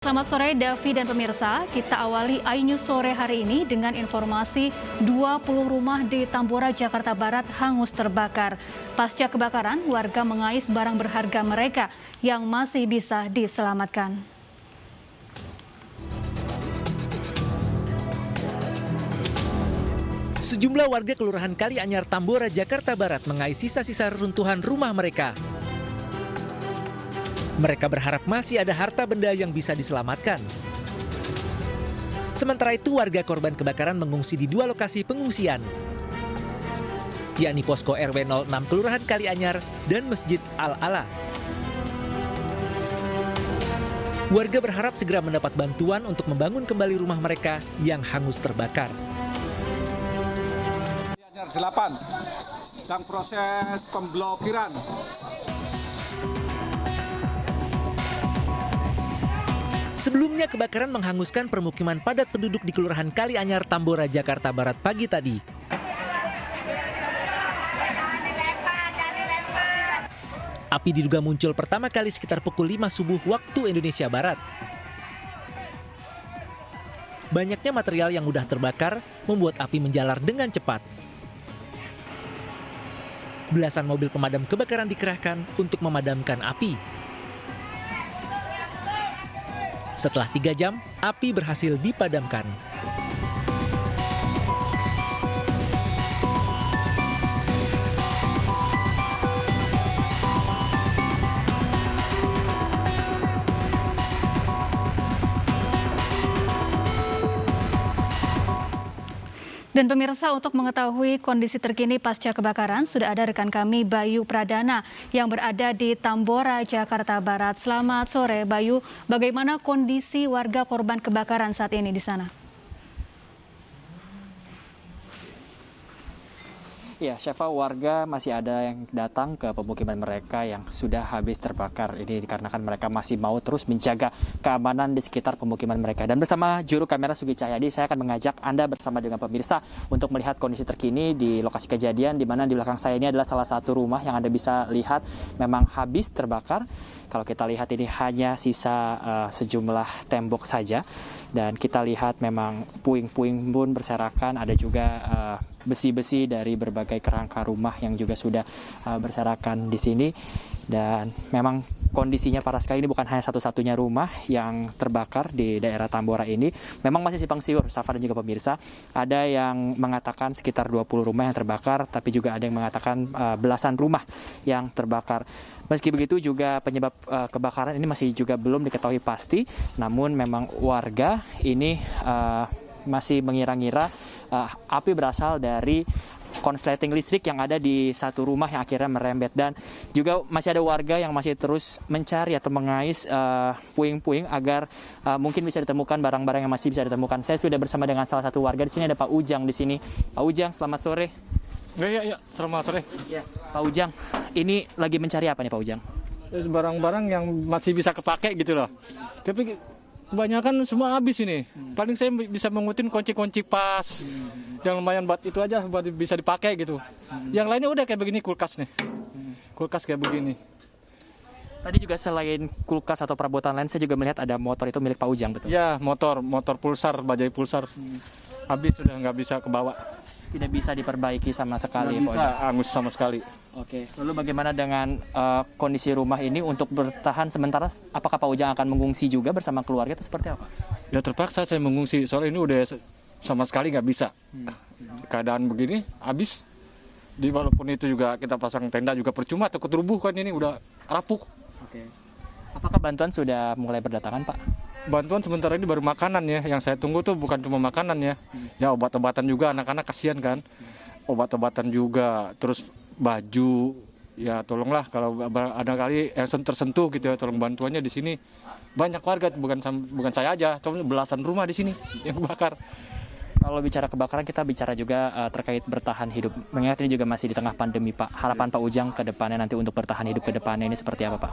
Selamat sore Davi dan pemirsa, kita awali iNews sore hari ini dengan informasi 20 rumah di Tambora, Jakarta Barat hangus terbakar. Pasca kebakaran, warga mengais barang berharga mereka yang masih bisa diselamatkan. Sejumlah warga Kelurahan Kalianyar, Tambora, Jakarta Barat mengais sisa-sisa reruntuhan rumah mereka. Mereka berharap masih ada harta benda yang bisa diselamatkan. Sementara itu, warga korban kebakaran mengungsi di dua lokasi pengungsian, yakni Posko RW 06 Kelurahan Kalianyar dan Masjid Al-Ala. Warga berharap segera mendapat bantuan untuk membangun kembali rumah mereka yang hangus terbakar. 8 sedang proses pemblokiran. Sebelumnya kebakaran menghanguskan permukiman padat penduduk di Kelurahan Kalianyar, Tambora, Jakarta Barat pagi tadi. Api diduga muncul pertama kali sekitar pukul 5 subuh waktu Indonesia Barat. Banyaknya material yang mudah terbakar membuat api menjalar dengan cepat. Belasan mobil pemadam kebakaran dikerahkan untuk memadamkan api. Setelah 3 jam, api berhasil dipadamkan. Dan pemirsa, untuk mengetahui kondisi terkini pasca kebakaran, sudah ada rekan kami Bayu Pradana yang berada di Tambora, Jakarta Barat. Selamat sore Bayu, bagaimana kondisi warga korban kebakaran saat ini di sana? Ya, Syafa, warga masih ada yang datang ke pemukiman mereka yang sudah habis terbakar. Ini dikarenakan mereka masih mau terus menjaga keamanan di sekitar pemukiman mereka. Dan bersama juru kamera Sugi Cahyadi, saya akan mengajak Anda bersama dengan pemirsa untuk melihat kondisi terkini di lokasi kejadian, di mana di belakang saya ini adalah salah satu rumah yang Anda bisa lihat memang habis terbakar. Kalau kita lihat ini hanya sisa sejumlah tembok saja. Dan kita lihat memang puing-puing pun berserakan, ada juga besi-besi dari berbagai kerangka rumah yang juga sudah berserakan di sini. Dan memang kondisinya parah sekali, ini bukan hanya satu-satunya rumah yang terbakar di daerah Tambora ini. Memang masih simpang siur, Safa dan juga pemirsa. Ada yang mengatakan sekitar 20 rumah yang terbakar, tapi juga ada yang mengatakan belasan rumah yang terbakar. Meski begitu juga penyebab kebakaran ini masih juga belum diketahui pasti, namun memang warga ini masih mengira-ngira api berasal dari konsleting listrik yang ada di satu rumah yang akhirnya merembet. Dan juga masih ada warga yang masih terus mencari atau mengais puing-puing agar mungkin bisa ditemukan barang-barang yang masih bisa ditemukan. Saya sudah bersama dengan salah satu warga di sini, ada Pak Ujang di sini. Pak Ujang, selamat sore. Ya, selamat sore. Ya, Pak Ujang, ini lagi mencari apa nih Pak Ujang? Barang-barang yang masih bisa kepake gitu loh. Tapi kebanyakan semua habis ini. Paling saya bisa mengutin kunci-kunci pas. Yang lumayan buat itu aja, buat bisa dipakai gitu. Yang lainnya udah kayak begini, kulkas nih. Kulkas kayak begini. Tadi juga selain kulkas atau perabotan lain, saya juga melihat ada motor, itu milik Pak Ujang, betul? Ya, motor pulsar, bajai pulsar. Habis sudah nggak bisa kebawa. Tidak bisa diperbaiki sama sekali, Nggak Pak bisa, Ujang. angus sama sekali. Oke, lalu bagaimana dengan kondisi rumah ini untuk bertahan sementara? Apakah Pak Ujang akan mengungsi juga bersama keluarga atau seperti apa? Ya terpaksa saya mengungsi, soalnya ini udah sama sekali nggak bisa. Keadaan begini, habis. Walaupun itu juga kita pasang tenda juga percuma, takut rubuh kan, ini udah rapuh. Oke. Apakah bantuan sudah mulai berdatangan, Pak? Bantuan sementara ini baru makanan ya, yang saya tunggu tuh bukan cuma makanan ya. Ya obat-obatan juga, anak-anak kasihan kan. Obat-obatan juga, terus baju. Ya tolonglah kalau ada kali yang tersentuh gitu ya, tolong bantuannya di sini. Banyak warga, bukan saya aja, cuma belasan rumah di sini yang kebakar. Kalau bicara kebakaran, kita bicara juga terkait bertahan hidup. Mengingat ini juga masih di tengah pandemi, Pak. Harapan Pak Ujang ke depannya nanti untuk bertahan hidup ke depannya ini seperti apa, Pak?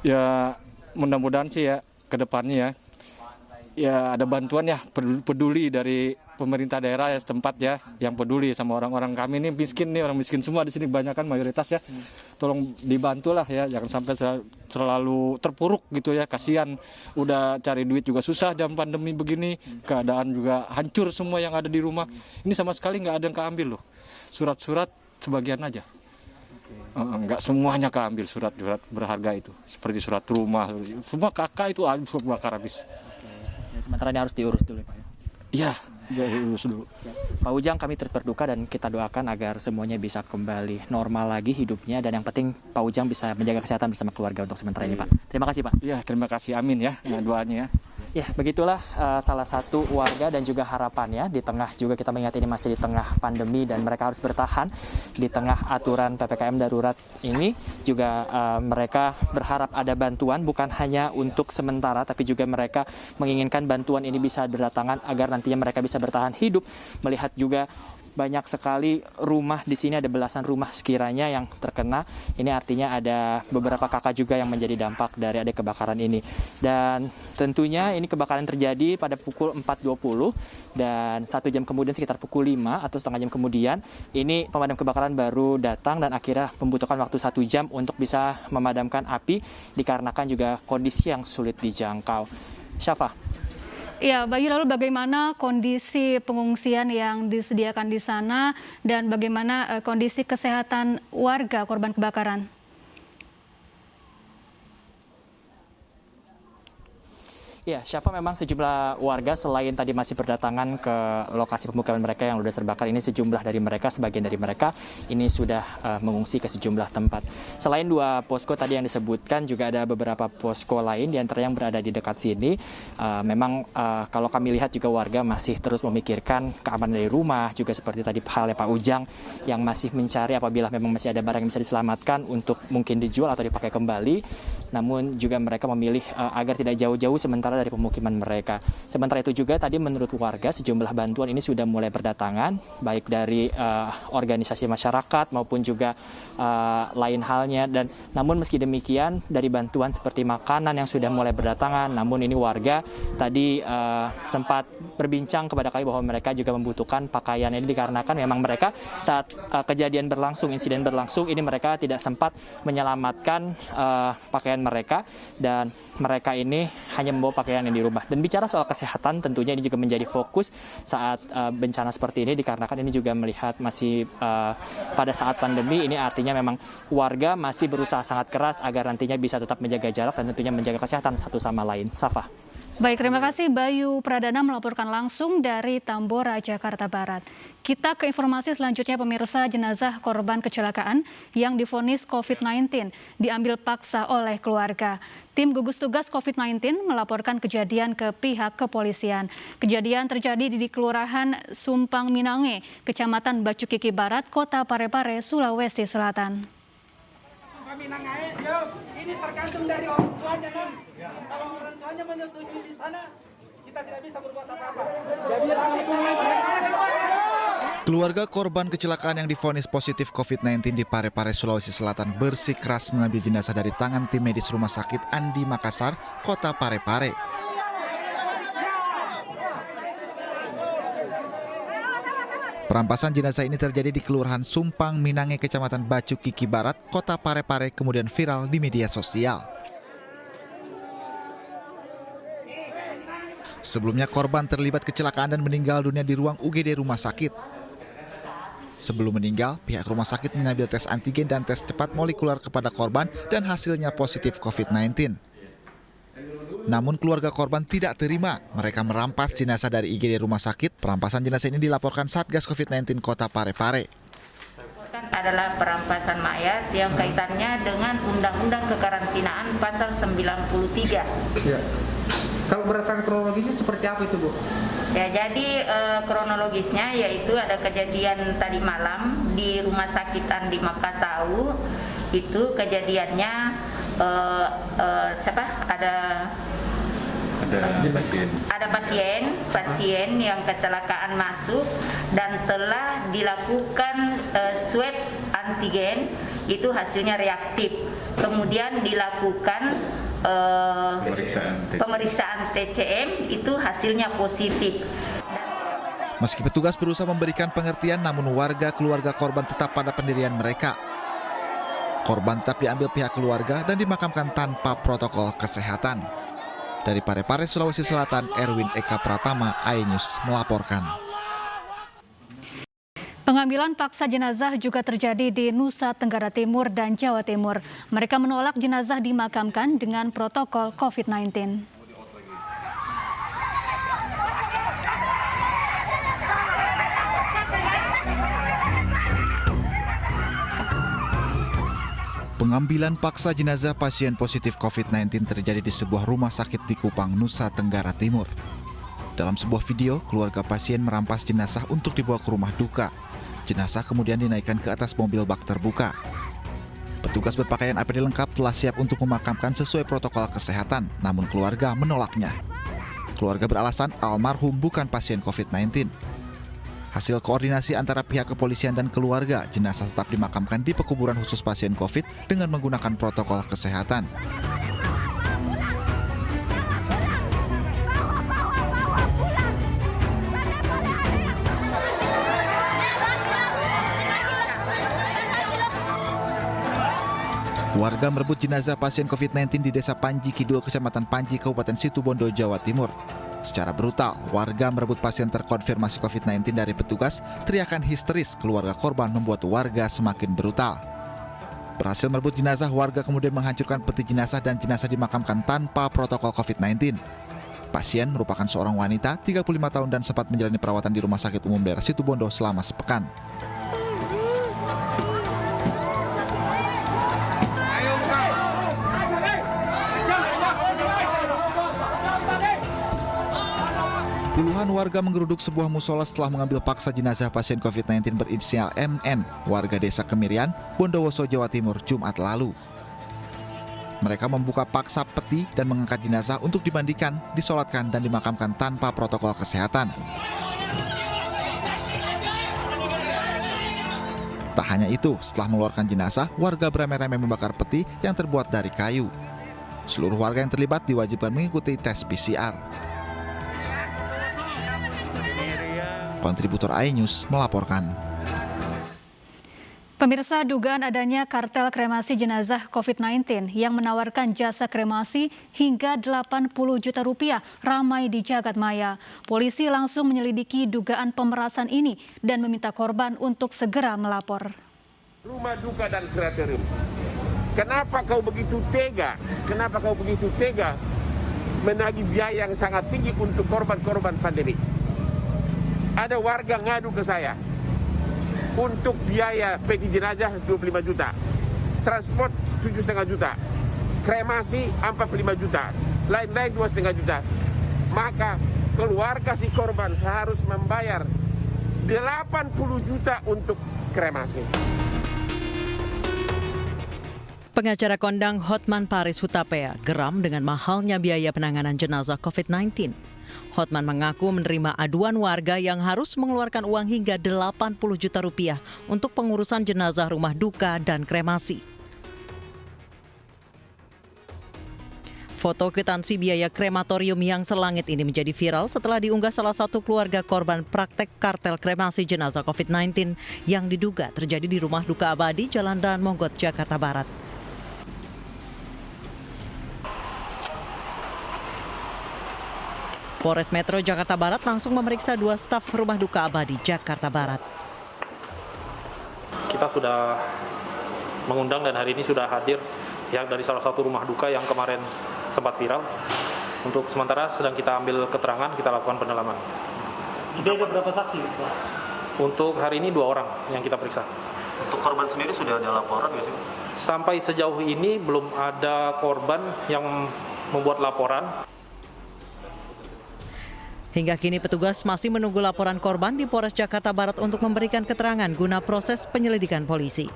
Ya mudah-mudahan sih ya ke depannya ya ada bantuan ya, peduli dari pemerintah daerah ya setempat ya yang peduli sama orang-orang kami ini miskin nih, orang miskin semua di sini kebanyakan mayoritas ya. Tolong dibantulah ya, jangan sampai terlalu terpuruk gitu ya. Kasihan udah cari duit juga susah jam pandemi begini, keadaan juga hancur semua yang ada di rumah. Ini sama sekali nggak ada yang keambil loh. Surat-surat sebagian aja. Nggak semuanya keambil surat-surat berharga itu, seperti surat rumah, semua kakak itu bakar habis. Sementara ini harus diurus dulu Pak ya? Iya, diurus dulu. Pak Ujang, kami turut berduka dan kita doakan agar semuanya bisa kembali normal lagi hidupnya, dan yang penting Pak Ujang bisa menjaga kesehatan bersama keluarga untuk sementara ini Pak. Terima kasih Pak. Iya, terima kasih, amin ya doanya ya. Ya, begitulah salah satu warga dan juga harapannya di tengah juga kita mengingat ini masih di tengah pandemi dan mereka harus bertahan di tengah aturan PPKM darurat ini. Juga mereka berharap ada bantuan bukan hanya untuk sementara, tapi juga mereka menginginkan bantuan ini bisa berdatangan agar nantinya mereka bisa bertahan hidup. Melihat juga banyak sekali rumah di sini, ada belasan rumah sekiranya yang terkena. Ini artinya ada beberapa kakak juga yang menjadi dampak dari ada kebakaran ini. Dan tentunya ini kebakaran terjadi pada pukul 4.20 dan 1 jam kemudian sekitar pukul 5 atau setengah jam kemudian ini pemadam kebakaran baru datang dan akhirnya membutuhkan waktu 1 jam untuk bisa memadamkan api dikarenakan juga kondisi yang sulit dijangkau. Syafa. Ya, Bayu, lalu bagaimana kondisi pengungsian yang disediakan di sana dan bagaimana kondisi kesehatan warga korban kebakaran? Ya, Syafa, memang sejumlah warga selain tadi masih berdatangan ke lokasi pemukiman mereka yang sudah terbakar, ini sejumlah dari mereka, sebagian dari mereka ini sudah mengungsi ke sejumlah tempat. Selain 2 posko tadi yang disebutkan, juga ada beberapa posko lain di antara yang berada di dekat sini. Memang kalau kami lihat juga warga masih terus memikirkan keamanan dari rumah, juga seperti tadi halnya Pak Ujang yang masih mencari apabila memang masih ada barang yang bisa diselamatkan untuk mungkin dijual atau dipakai kembali. Namun juga mereka memilih agar tidak jauh-jauh sementara dari pemukiman mereka. Sementara itu juga tadi menurut warga sejumlah bantuan ini sudah mulai berdatangan, baik dari organisasi masyarakat maupun juga lain halnya. Dan namun meski demikian dari bantuan seperti makanan yang sudah mulai berdatangan, namun ini warga tadi sempat berbincang kepada kami bahwa mereka juga membutuhkan pakaian ini dikarenakan memang mereka saat kejadian berlangsung, insiden berlangsung, ini mereka tidak sempat menyelamatkan pakaian mereka dan mereka ini hanya membawa pakaian yang di rumah. Dan bicara soal kesehatan, tentunya ini juga menjadi fokus saat bencana seperti ini dikarenakan ini juga melihat masih pada saat pandemi. Ini artinya memang warga masih berusaha sangat keras agar nantinya bisa tetap menjaga jarak dan tentunya menjaga kesehatan satu sama lain. Safa. Baik, terima kasih Bayu Pradana melaporkan langsung dari Tambora, Jakarta Barat. Kita ke informasi selanjutnya pemirsa. Jenazah korban kecelakaan yang divonis COVID-19 diambil paksa oleh keluarga. Tim gugus tugas COVID-19 melaporkan kejadian ke pihak kepolisian. Kejadian terjadi di Kelurahan Sumpang Minange, Kecamatan Bacukiki Barat, Kota Parepare, Sulawesi Selatan. Ini tergantung dari orang tuanya, Nam. Kalau orang tuanya menyetujui di sana, kita tidak bisa berbuat apa-apa. Keluarga korban kecelakaan yang divonis positif COVID-19 di Parepare, Sulawesi Selatan bersikeras mengambil jenazah dari tangan tim medis Rumah Sakit Andi Makassar, Kota Parepare. Perampasan jenazah ini terjadi di Kelurahan Sumpang Minange, Kecamatan Bacukiki Barat, Kota Parepare, kemudian viral di media sosial. Sebelumnya korban terlibat kecelakaan dan meninggal dunia di ruang UGD rumah sakit. Sebelum meninggal, pihak rumah sakit mengambil tes antigen dan tes cepat molekuler kepada korban dan hasilnya positif COVID-19. Namun keluarga korban tidak terima. Mereka merampas jenazah dari IGD rumah sakit. Perampasan jenazah ini dilaporkan Satgas COVID-19 Kota Parepare. Adalah perampasan mayat yang kaitannya dengan Undang-Undang Kekarantinaan Pasal 93. Ya. Kalau berdasarkan kronologinya seperti apa itu, Bu? Ya, jadi kronologisnya yaitu ada kejadian tadi malam di Rumah Sakit Andi Makassar. Itu kejadiannya ada pasien yang kecelakaan masuk dan telah dilakukan swab antigen, itu hasilnya reaktif. Kemudian dilakukan pemeriksaan TCM, itu hasilnya positif. Meski petugas berusaha memberikan pengertian, namun warga keluarga korban tetap pada pendirian mereka. Korban tetap diambil pihak keluarga dan dimakamkan tanpa protokol kesehatan. Dari Parepare, Sulawesi Selatan, Erwin Eka Pratama, iNews melaporkan. Pengambilan paksa jenazah juga terjadi di Nusa Tenggara Timur dan Jawa Timur. Mereka menolak jenazah dimakamkan dengan protokol COVID-19. Pengambilan paksa jenazah pasien positif COVID-19 terjadi di sebuah rumah sakit di Kupang, Nusa Tenggara Timur. Dalam sebuah video, keluarga pasien merampas jenazah untuk dibawa ke rumah duka. Jenazah kemudian dinaikkan ke atas mobil bak terbuka. Petugas berpakaian APD lengkap telah siap untuk memakamkan sesuai protokol kesehatan, namun keluarga menolaknya. Keluarga beralasan almarhum bukan pasien COVID-19. Hasil koordinasi antara pihak kepolisian dan keluarga, jenazah tetap dimakamkan di pekuburan khusus pasien COVID dengan menggunakan protokol kesehatan. Warga merebut jenazah pasien COVID-19 di Desa Panji Kidul, Kecamatan Panji, Kabupaten Situbondo, Jawa Timur. Secara brutal, warga merebut pasien terkonfirmasi COVID-19 dari petugas. Teriakan histeris keluarga korban membuat warga semakin brutal. Berhasil merebut jenazah, warga kemudian menghancurkan peti jenazah dan jenazah dimakamkan tanpa protokol COVID-19. Pasien merupakan seorang wanita 35 tahun dan sempat menjalani perawatan di Rumah Sakit Umum Daerah Situbondo selama sepekan. Puluhan warga menggeruduk sebuah musola setelah mengambil paksa jenazah pasien COVID-19 berinisial MN, warga desa Kemirian, Bondowoso, Jawa Timur, Jumat lalu. Mereka membuka paksa peti dan mengangkat jenazah untuk dimandikan, disolatkan, dan dimakamkan tanpa protokol kesehatan. Tak hanya itu, setelah mengeluarkan jenazah, warga beramai-ramai membakar peti yang terbuat dari kayu. Seluruh warga yang terlibat diwajibkan mengikuti tes PCR. Kontributor iNews melaporkan. Pemirsa, dugaan adanya kartel kremasi jenazah COVID-19 yang menawarkan jasa kremasi hingga 80 juta rupiah ramai di jagat maya. Polisi langsung menyelidiki dugaan pemerasan ini dan meminta korban untuk segera melapor. Rumah duka dan krematorium. Kenapa kau begitu tega? Kenapa kau begitu tega menagih biaya yang sangat tinggi untuk korban-korban pandemi? Ada warga ngadu ke saya untuk biaya peti jenazah 25 juta, transport 7,5 juta, kremasi 45 juta, lain-lain 2,5 juta. Maka keluarga si korban harus membayar 80 juta untuk kremasi. Pengacara kondang Hotman Paris Hutapea geram dengan mahalnya biaya penanganan jenazah COVID-19. Hotman mengaku menerima aduan warga yang harus mengeluarkan uang hingga 80 juta rupiah untuk pengurusan jenazah rumah duka dan kremasi. Foto kwitansi biaya krematorium yang selangit ini menjadi viral setelah diunggah salah satu keluarga korban praktek kartel kremasi jenazah COVID-19 yang diduga terjadi di rumah duka abadi Jalan Dan Mogot, Jakarta Barat. Polres Metro Jakarta Barat langsung memeriksa 2 staf rumah duka abadi Jakarta Barat. Kita sudah mengundang dan hari ini sudah hadir pihak dari salah satu rumah duka yang kemarin sempat viral. Untuk sementara sedang kita ambil keterangan, kita lakukan pendalaman. Sudah ada berapa saksi? Untuk hari ini 2 orang yang kita periksa. Untuk korban sendiri sudah ada laporan nggak sih? Sampai sejauh ini belum ada korban yang membuat laporan. Hingga kini petugas masih menunggu laporan korban di Polres Jakarta Barat untuk memberikan keterangan guna proses penyelidikan polisi.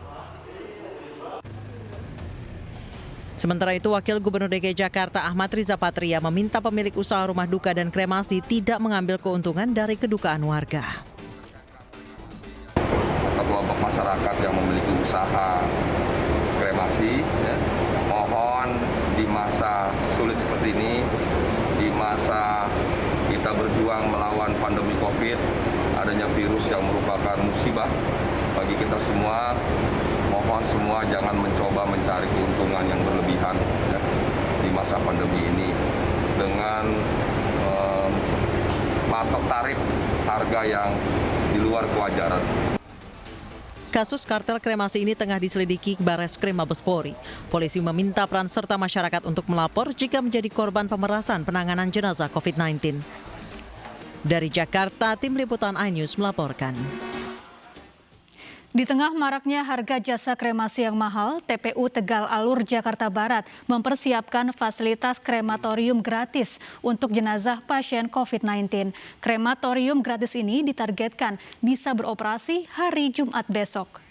Sementara itu, Wakil Gubernur DKI Jakarta Ahmad Riza Patria meminta pemilik usaha rumah duka dan kremasi tidak mengambil keuntungan dari kedukaan warga. Kelompok masyarakat yang memiliki usaha kremasi, mohon di masa sulit seperti ini, di masa kita berjuang melawan pandemi COVID, adanya virus yang merupakan musibah bagi kita semua. Mohon semua jangan mencoba mencari keuntungan yang berlebihan ya, di masa pandemi ini dengan patok tarif harga yang di luar kewajaran. Kasus kartel kremasi ini tengah diselidiki Bareskrim Mabes Polri. Polisi meminta peran serta masyarakat untuk melapor jika menjadi korban pemerasan penanganan jenazah COVID-19. Dari Jakarta, Tim Liputan iNews melaporkan. Di tengah maraknya harga jasa kremasi yang mahal, TPU Tegal Alur, Jakarta Barat mempersiapkan fasilitas krematorium gratis untuk jenazah pasien COVID-19. Krematorium gratis ini ditargetkan bisa beroperasi hari Jumat besok.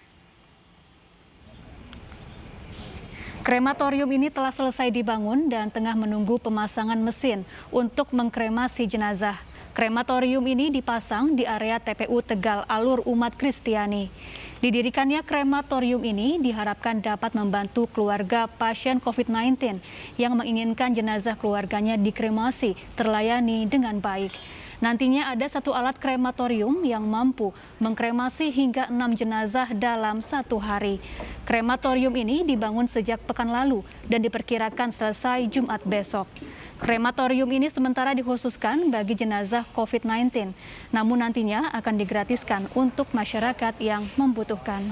Krematorium ini telah selesai dibangun dan tengah menunggu pemasangan mesin untuk mengkremasi jenazah. Krematorium ini dipasang di area TPU Tegal Alur Umat Kristiani. Didirikannya krematorium ini diharapkan dapat membantu keluarga pasien COVID-19 yang menginginkan jenazah keluarganya dikremasi terlayani dengan baik. Nantinya ada 1 alat krematorium yang mampu mengkremasi hingga 6 jenazah dalam 1 hari. Krematorium ini dibangun sejak pekan lalu dan diperkirakan selesai Jumat besok. Krematorium ini sementara dikhususkan bagi jenazah COVID-19, namun nantinya akan digratiskan untuk masyarakat yang membutuhkan.